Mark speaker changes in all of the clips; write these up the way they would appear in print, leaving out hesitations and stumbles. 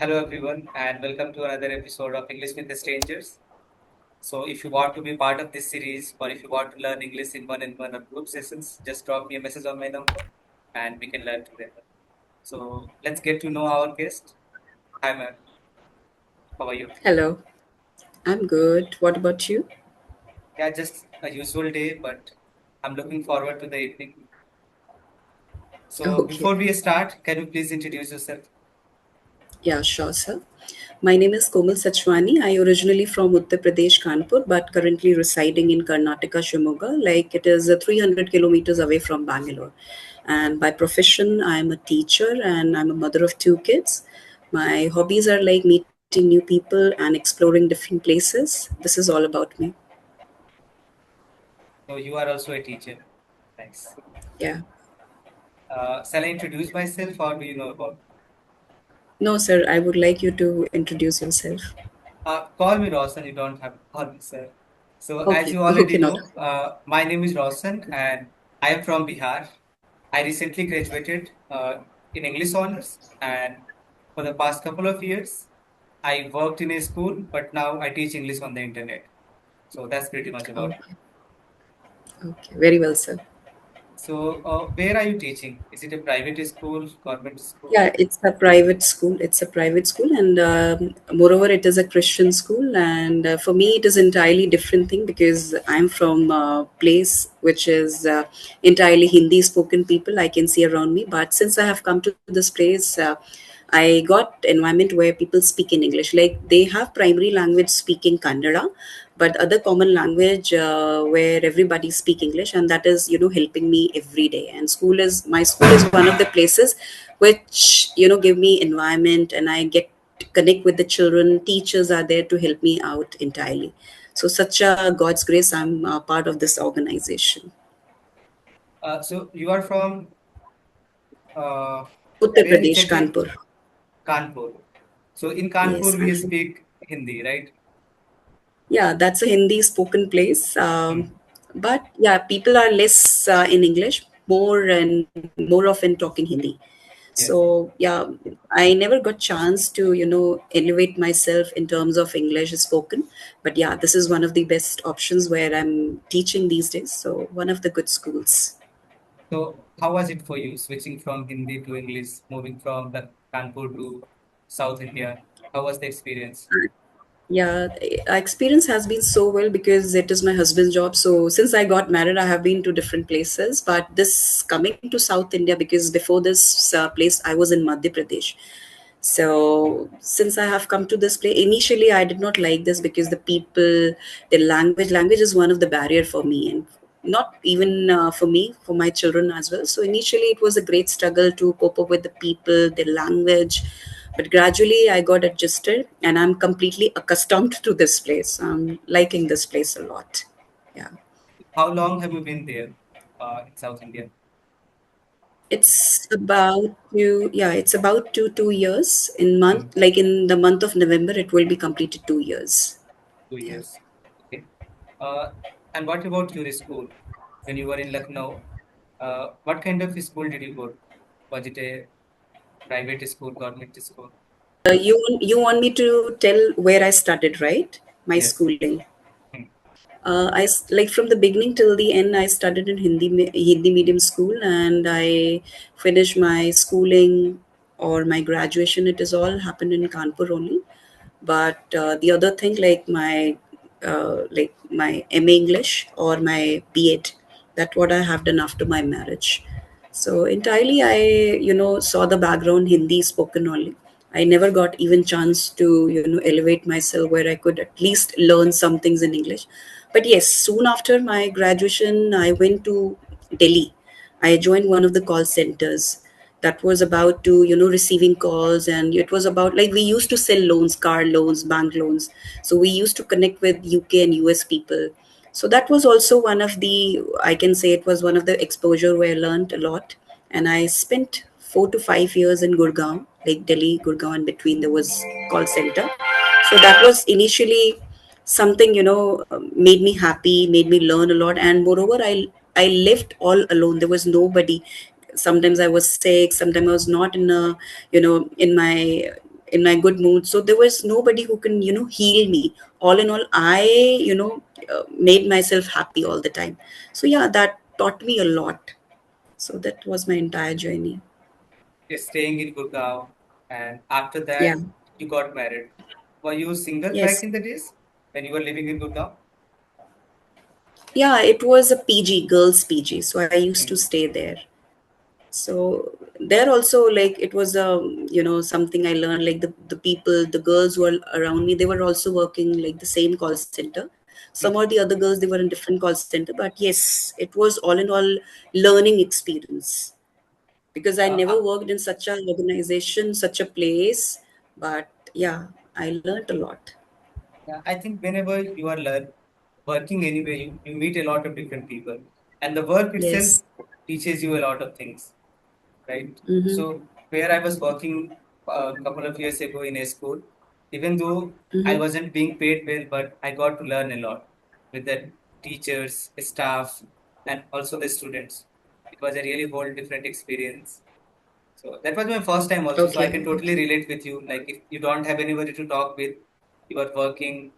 Speaker 1: Hello, everyone, and welcome to another episode of English with the Strangers. So, if you want to be part of this series, or if you want to learn English in one-on-one or group sessions, just drop me a message on my number, and we can learn together. So, let's get to know our guest. Hi, ma'am. How are you?
Speaker 2: Hello, I'm good. What about you?
Speaker 1: Yeah, just a usual day, but I'm looking forward to the evening. So,
Speaker 2: Okay.
Speaker 1: before we start, can you please introduce yourself?
Speaker 2: Yeah, sure, sir. My name is Komal Sachwani. I originally from Uttar Pradesh, Kanpur, but currently residing in Karnataka, Shimoga. Like it is 300 kilometers away from Bangalore. And by profession, I'm a teacher and I'm a mother of two kids. My hobbies are like meeting new people and exploring different places. This is all about me.
Speaker 1: So, you are also a teacher. Thanks.
Speaker 2: Yeah.
Speaker 1: Shall I introduce myself, or do you know about?
Speaker 2: No, sir, I would like you to introduce yourself.
Speaker 1: Call me Roshan. You don't have to call me sir. So, as
Speaker 2: Okay.
Speaker 1: you already
Speaker 2: Okay, not.
Speaker 1: know, my name is Roshan, and I am from Bihar. I recently graduated in English honors, and for the past couple of years, I worked in a school, but now I teach English on the internet. So that's pretty much about me.
Speaker 2: Okay. Okay. Very well, sir.
Speaker 1: So, where are you teaching? Is it a private school, government school?
Speaker 2: Yeah, it's a private school. It's a private school, and moreover, it is a Christian school. And for me, it is entirely different thing because I'm from a place which is entirely Hindi spoken people I can see around me. But since I have come to this place, I got environment where people speak in English. Like they have primary language speaking Kannada, but other common language where everybody speak English, and that is helping me every day. And my school is one of the places which give me environment, and I get to connect with the children. Teachers are there to help me out entirely. So such a God's grace, I'm a part of this organization.
Speaker 1: So you are from uh,
Speaker 2: Uttar
Speaker 1: where
Speaker 2: Pradesh,
Speaker 1: exactly?
Speaker 2: Kanpur.
Speaker 1: Kanpur. So in
Speaker 2: Yes,
Speaker 1: Kanpur,
Speaker 2: I'm
Speaker 1: we
Speaker 2: from.
Speaker 1: speak Hindi, right?
Speaker 2: Yeah, that's a Hindi spoken place.
Speaker 1: Hmm.
Speaker 2: But yeah, people are less in English, more often talking Hindi.
Speaker 1: Yes.
Speaker 2: So yeah, I never got chance to elevate myself in terms of English spoken. But yeah, this is one of the best options where I'm teaching these days. So one of the good schools.
Speaker 1: So how was it for you switching from Hindi to English, moving from the Kanpur to South India? How was the experience?
Speaker 2: Yeah, experience has been so well because it is my husband's job. So since I got married, I have been to different places. But this coming to South India, because before this place, I was in Madhya Pradesh. So since I have come to this place, initially I did not like this because the people, the language is one of the barrier for me, and not even for me, for my children as well. So initially it was a great struggle to cope up with the people, the language, but gradually I got adjusted, and I'm completely accustomed to this place. I'm liking this place a lot. Yeah.
Speaker 1: How long have you been there in South India?
Speaker 2: It's about 2 years in month,
Speaker 1: Hmm.
Speaker 2: like in the month of November it will be completed 2 years.
Speaker 1: Two
Speaker 2: Yeah.
Speaker 1: years. Okay. Uh, and what about your school? When you were in Lucknow, what kind of school did you go to? Was it a private school, government school?
Speaker 2: You want me to tell where I started, right? My
Speaker 1: Yes.
Speaker 2: schooling.
Speaker 1: Hmm.
Speaker 2: Like from the beginning till the end, I studied in Hindi medium school, and I finished my schooling or my graduation. It is all happened in Kanpur only. But the other thing, like my MA English or my B.Ed, that what I have done after my marriage. So entirely, I saw the background Hindi spoken only. I never got even chance to elevate myself where I could at least learn some things in English. But yes, soon after my graduation, I went to Delhi. I joined one of the call centers that was about to receiving calls, and it was about like we used to sell loans, car loans, bank loans. So we used to connect with UK and US people. So that was also one of the, I can say it was one of the exposure where I learned a lot. And I spent 4 to 5 years in Gurgaon, like Delhi, Gurgaon, and between there was call center. So that was initially something made me happy, made me learn a lot. And moreover, I lived all alone. There was nobody. Sometimes I was sick, sometimes I was not in a in my in my good mood. So there was nobody who can, heal me. All in all, I, made myself happy all the time. So yeah, that taught me a lot. So that was my entire journey.
Speaker 1: You're staying in Gurgaon, and after
Speaker 2: Yeah.
Speaker 1: that, you got married. Were you single back
Speaker 2: Yes.
Speaker 1: in the days when you were living in Gurgaon?
Speaker 2: Yeah, it was a PG, girls' PG. So I used to
Speaker 1: Hmm.
Speaker 2: stay there. So there also, like, it was something I learned, like the people, the girls who were around me, they were also working like the same call center. Some
Speaker 1: Hmm.
Speaker 2: of the other girls, they were in different call center, but yes, it was all in all learning experience, because I
Speaker 1: Uh,
Speaker 2: never
Speaker 1: uh,
Speaker 2: worked in such an organization, such a place. But yeah, I learned a lot.
Speaker 1: yeah, I think whenever you are working anywhere, you meet a lot of different people, and the work itself
Speaker 2: Yes.
Speaker 1: teaches you a lot of things, right?
Speaker 2: Mm-hmm.
Speaker 1: So where I was working a couple of years ago in a school, even though I
Speaker 2: Mm-hmm.
Speaker 1: wasn't being paid well, but I got to learn a lot with the teachers, staff, and also the students. It was a really whole different experience. So that was my first time also. So I can
Speaker 2: Okay.
Speaker 1: totally relate with you. Like if you don't have anybody to talk with, you are working,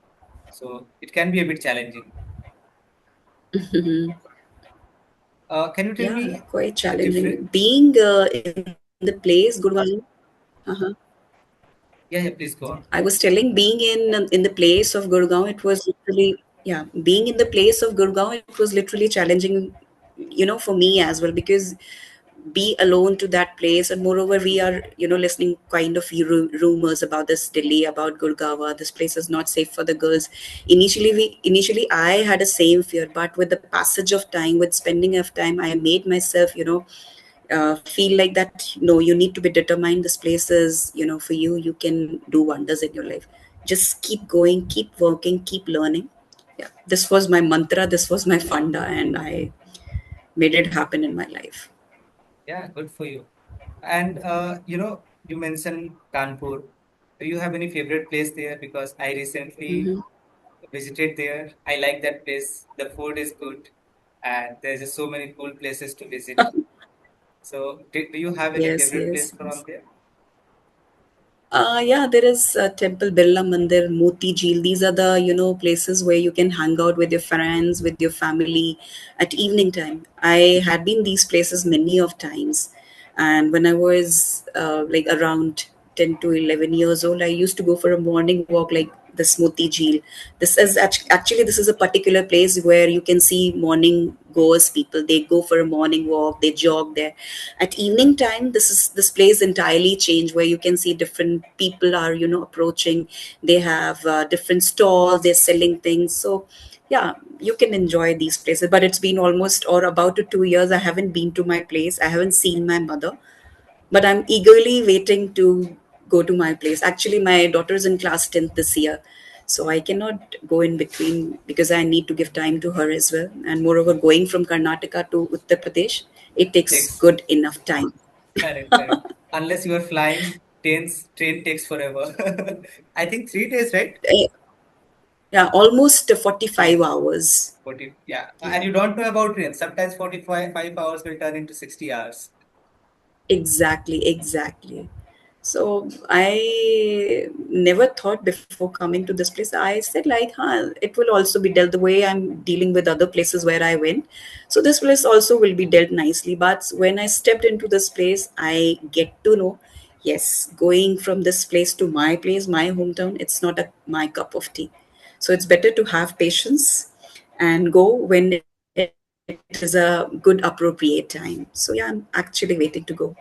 Speaker 1: so it can be a bit challenging. Can you tell
Speaker 2: Yeah,
Speaker 1: me
Speaker 2: quite
Speaker 1: the different?
Speaker 2: challenging being in the place Gurgaon. Uh-huh.
Speaker 1: Yeah, yeah, please go on.
Speaker 2: I was telling, being in the place of Gurgaon, it was literally, yeah, being in the place of Gurgaon, it was literally challenging, for me as well, because be alone to that place, and moreover, we are, listening kind of rumors about this Delhi, about Gurgaon. This place is not safe for the girls. Initially I had a same fear, but with the passage of time, with spending of time, I made myself, feel like that, no, you need to be determined. This place is, for you. You can do wonders in your life. Just keep going, keep working, keep learning. Yeah, this was my mantra, this was my funda, and I made it happen in my life.
Speaker 1: Yeah, good for you. And you mentioned Kanpur. Do you have any favorite place there? Because I recently
Speaker 2: Hmm.
Speaker 1: visited there. I like that place. The food is good, and there's just so many cool places to visit. So, do you have any
Speaker 2: Yes,
Speaker 1: favorite place
Speaker 2: yes,
Speaker 1: from
Speaker 2: yes.
Speaker 1: there?
Speaker 2: Yeah, there is a temple, Birla Mandir, Moti Jheel. These are the, places where you can hang out with your friends, with your family at evening time. I had been these places many of times. And when I was like around 10 to 11 years old, I used to go for a morning walk like this Moti Jheel. This is actually, this is a particular place where you can see morning goers people. They go for a morning walk, they jog there. At evening time, this place entirely changed, where you can see different people are, approaching. They have different stalls, they're selling things. So yeah, you can enjoy these places. But it's been almost or about to 2 years I haven't been to my place. I haven't seen my mother, but I'm eagerly waiting to go to my place. Actually, my daughter is in class 10th this year. So I cannot go in between, because I need to give time to her as well. And moreover, going from Karnataka to Uttar Pradesh, it takes
Speaker 1: Takes
Speaker 2: good enough time.
Speaker 1: correct, correct. Unless you are flying, train takes forever. I think 3 days, right?
Speaker 2: Eh, Yeah, almost 45
Speaker 1: Yeah,
Speaker 2: hours.
Speaker 1: 40. Yeah, and
Speaker 2: Yeah.
Speaker 1: you don't know about trains. Sometimes 45 hours will turn into 60 hours.
Speaker 2: Exactly, exactly. So I never thought before coming to this place. I said like, huh, it will also be dealt the way I'm dealing with other places where I went. So this place also will be dealt nicely. But when I stepped into this place, I get to know, yes, going from this place to my place, my hometown, it's not my cup of tea. So it's better to have patience and go when it is a good appropriate time. So yeah, I'm actually waiting to go.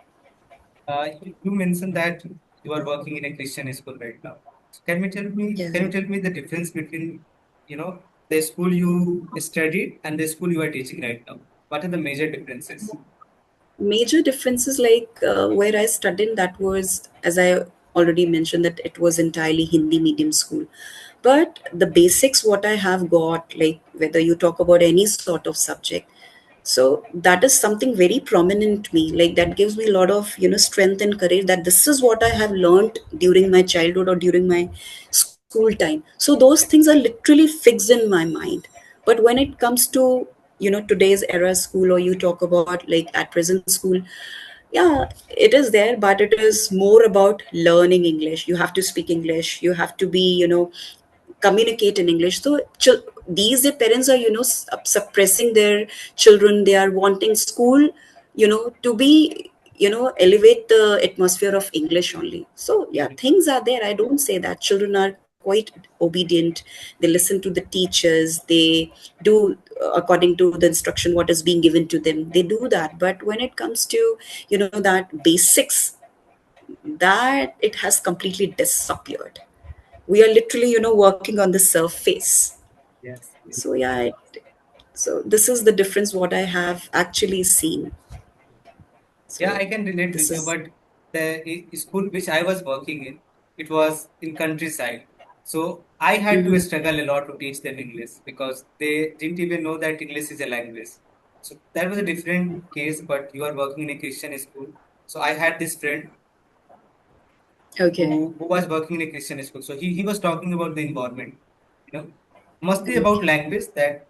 Speaker 1: You mentioned that you are working in a Christian school right now. So can
Speaker 2: Yeah.
Speaker 1: you tell me the difference between, the school you studied and the school you are teaching right now? What are the major differences?
Speaker 2: Major differences, like where I studied, that was, as I already mentioned, that it was entirely Hindi medium school. But the basics, what I have got, like whether you talk about any sort of subject, so that is something very prominent to me. Like that gives me a lot of, strength and courage, that this is what I have learned during my childhood or during my school time. So those things are literally fixed in my mind. But when it comes to, today's era school, or you talk about like at present school, Yeah, it is there, but it is more about learning English. You have to speak English. You have to be, communicate in English. So these days parents are, suppressing their children. They are wanting school, to be, elevate the atmosphere of English only. So yeah, things are there. I don't say that children are quite obedient. They listen to the teachers. They do according to the instruction what is being given to them. They do that. But when it comes to, that basics, that it has completely disappeared. We are literally, working on the surface.
Speaker 1: Yes, yes.
Speaker 2: So yeah, so this is the difference what I have actually seen.
Speaker 1: Yeah,
Speaker 2: So
Speaker 1: I can relate
Speaker 2: this
Speaker 1: with you,
Speaker 2: is.
Speaker 1: but the school which I was working in, it was in countryside. So I had to
Speaker 2: Mhm.
Speaker 1: struggle a lot to teach them English because they didn't even know that English is a language. So that was a different case, but you are working in a Christian school. So I had this friend
Speaker 2: Okay.
Speaker 1: who was working in a Christian school. So he was talking about the environment, you know, mostly about
Speaker 2: Okay.
Speaker 1: language that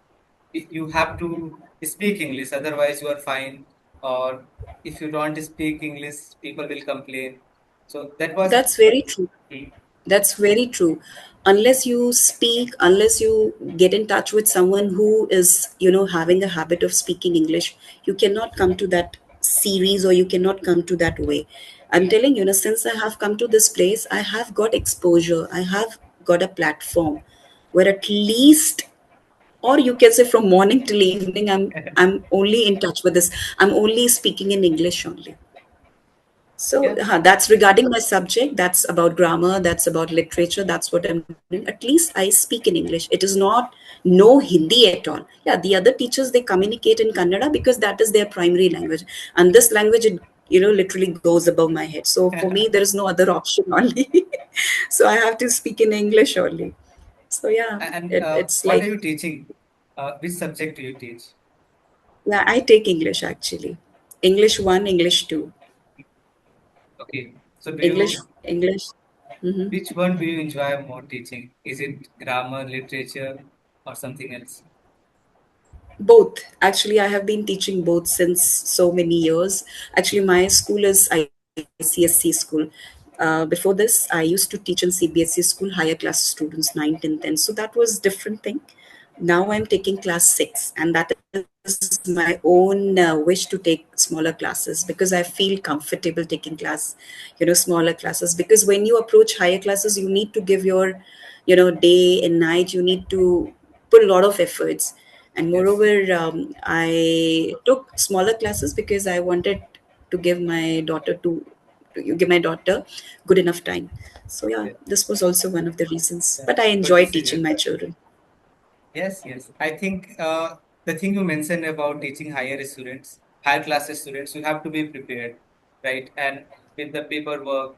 Speaker 1: you have to speak English, otherwise you are fine. Or if you don't speak English, people will complain. So that was
Speaker 2: That's very true.
Speaker 1: mm,
Speaker 2: That's very true. Unless you speak, unless you get in touch with someone who is, having a habit of speaking English, you cannot come to that series, or you cannot come to that way. I'm
Speaker 1: mm,
Speaker 2: telling you, since I have come to this place, I have got exposure. I have got a platform where at least, or you can say from morning till evening, I'm only in touch with this. I'm only speaking in English only. So
Speaker 1: yeah.
Speaker 2: that's regarding my subject. That's about grammar. That's about literature. That's what I'm doing. At least I speak in English. It is not no Hindi at all. Yeah, the other teachers, they communicate in Kannada because that is their primary language, and this language, it, literally goes above my head. So for me, there is no other option only. So I have to speak in English only. So yeah,
Speaker 1: And
Speaker 2: it's
Speaker 1: what are
Speaker 2: like,
Speaker 1: you teaching? Which subject do you teach?
Speaker 2: yeah, I take English actually. English one, English two,
Speaker 1: Okay. So do
Speaker 2: English,
Speaker 1: you
Speaker 2: English. Mhm.
Speaker 1: which one do you enjoy more teaching? Is it grammar, literature, or something else?
Speaker 2: Both. Actually, I have been teaching both since so many years. Actually, my school is ICSC school. Before this, I used to teach in CBSE school, higher class students, 9th and 10th. So that was different thing. Now I'm taking class 6, and that is my own wish to take smaller classes because I feel comfortable taking smaller classes. Because when you approach higher classes, you need to give your, day and night. You need to put a lot of efforts. And
Speaker 1: Yes.
Speaker 2: moreover, I took smaller classes because I wanted to give my daughter good enough time. So yeah,
Speaker 1: Yeah.
Speaker 2: this was also one of the reasons.
Speaker 1: Yeah.
Speaker 2: But I
Speaker 1: Good to
Speaker 2: enjoy
Speaker 1: see
Speaker 2: teaching
Speaker 1: that.
Speaker 2: my children.
Speaker 1: Yes, yes. I think the thing you mentioned about teaching higher students, higher classes students, you have to be prepared, right? And with the paperwork,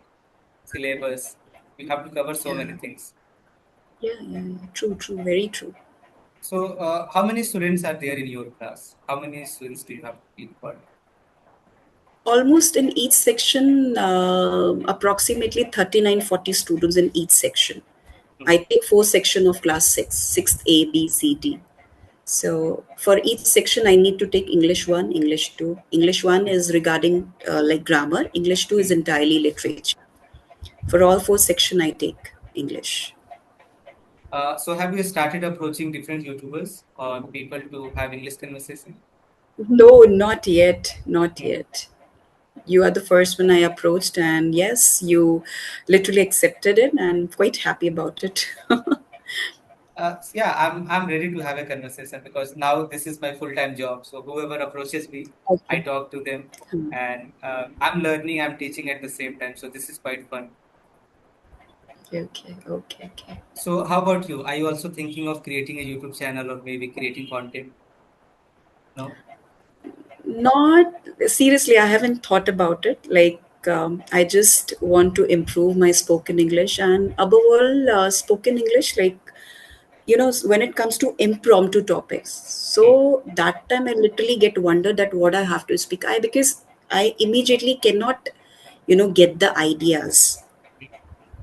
Speaker 1: syllabus, you have to cover so
Speaker 2: Yeah,
Speaker 1: many things.
Speaker 2: yeah, yeah, yeah. True, true, very true.
Speaker 1: So, how many students are there in your class? How many students do you have in per?
Speaker 2: Almost in each section, approximately 39, 40 students in each section. I take four section of class 6, sixth A, B, C, D. So for each section, I need to take English 1, English 2. English 1 is regarding like grammar. English 2 is entirely literature. For all four section, I take English.
Speaker 1: So, have you started approaching different YouTubers or people to have English conversation?
Speaker 2: No, not yet. Not
Speaker 1: Hmm.
Speaker 2: yet. You are the first one I approached, and yes, you literally accepted it, and I'm quite happy about it.
Speaker 1: Yeah, I'm ready to have a conversation because now this is my full-time job. So whoever approaches me, I
Speaker 2: Okay.
Speaker 1: talk to them,
Speaker 2: Hmm.
Speaker 1: and I'm learning, I'm teaching at the same time. So this is quite fun.
Speaker 2: Okay. Okay. Okay.
Speaker 1: So how about you? Are you also thinking of creating a YouTube channel or maybe creating content? No?
Speaker 2: Not seriously, I haven't thought about it. Like, I just want to improve my spoken English, and above all, spoken English, like, when it comes to impromptu topics.
Speaker 1: Hmm.
Speaker 2: So that time I literally get wondered that what I have to speak. Because I immediately cannot, get the ideas.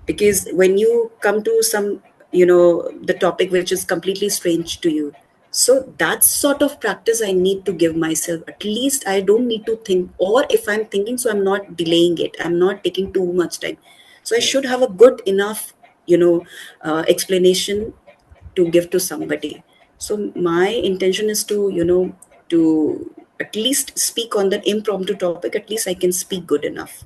Speaker 2: Because when you come to some, the topic which is completely strange to you, So that sort of practice I need to give myself. At least I don't need to think, or if I'm thinking, so I'm not delaying it, I'm not taking too much time. So I should
Speaker 1: Yes.
Speaker 2: have a good enough, explanation to give to somebody. So my intention is to, to at least speak on that impromptu topic. At least I can speak good enough.